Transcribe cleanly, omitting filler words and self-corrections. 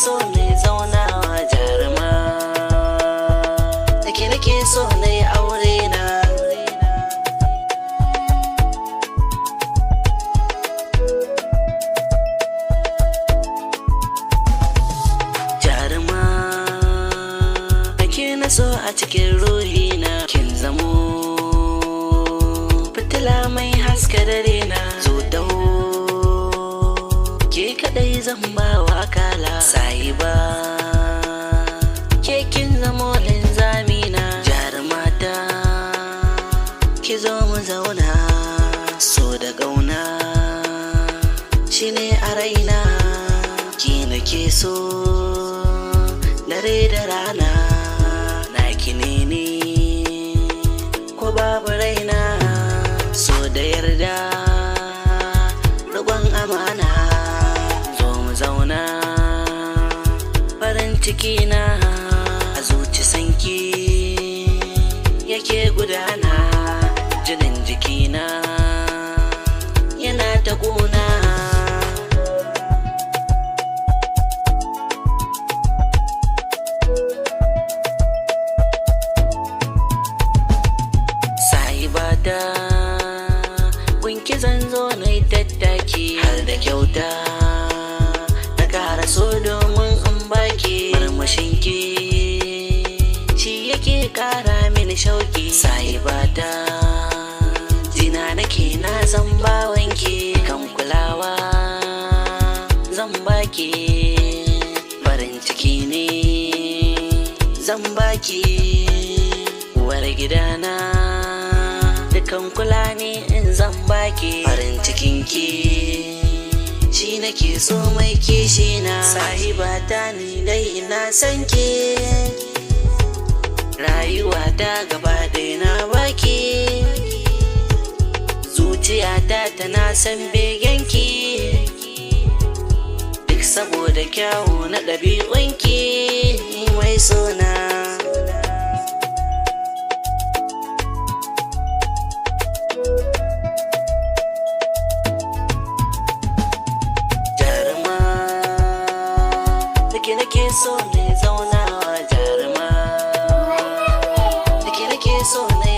so ne zaunawa jaruma, da ke nake so na yi aure na. Jaruma, da ke na so a cikin ruhina, kin zamo fitila mai haska dare na. Zo dawo, ke kadai zan ba wa akala. Sahiba, ke kin zamo linzamina. Jarumata, ki zo mu zauna, so da ƙauna shine a raina. Ki nake so dare da rana, naki ne ko babu raina. So da yarda, riƙon amana, zo mu zauna. Farin ciki na a zuci sanki yake gudana. Jinin jikina yana ta ƙuna. Sahibata, gunki zan zo na yi tattaki har da kyauta na ƙara so domin in baki. Murmushinki shi yake ƙara mini shauki. Sahibata, jina nake na zan bawanki, kan kulawa zan baki. Farin ciki ne zan baki, uwar gidana dukan kula ne in zan baki. Farin cikinki shi nake so mai kishi na. Sahibata ni dai ina san ki, rayuwata gaba ɗaya na baki. Zuciyata tana san begenki, duk saboda kyawu na ɗabi'unki mai sona. Jaruma, da ke nake so ne zaunawa. Jaruma, da ke nake so ne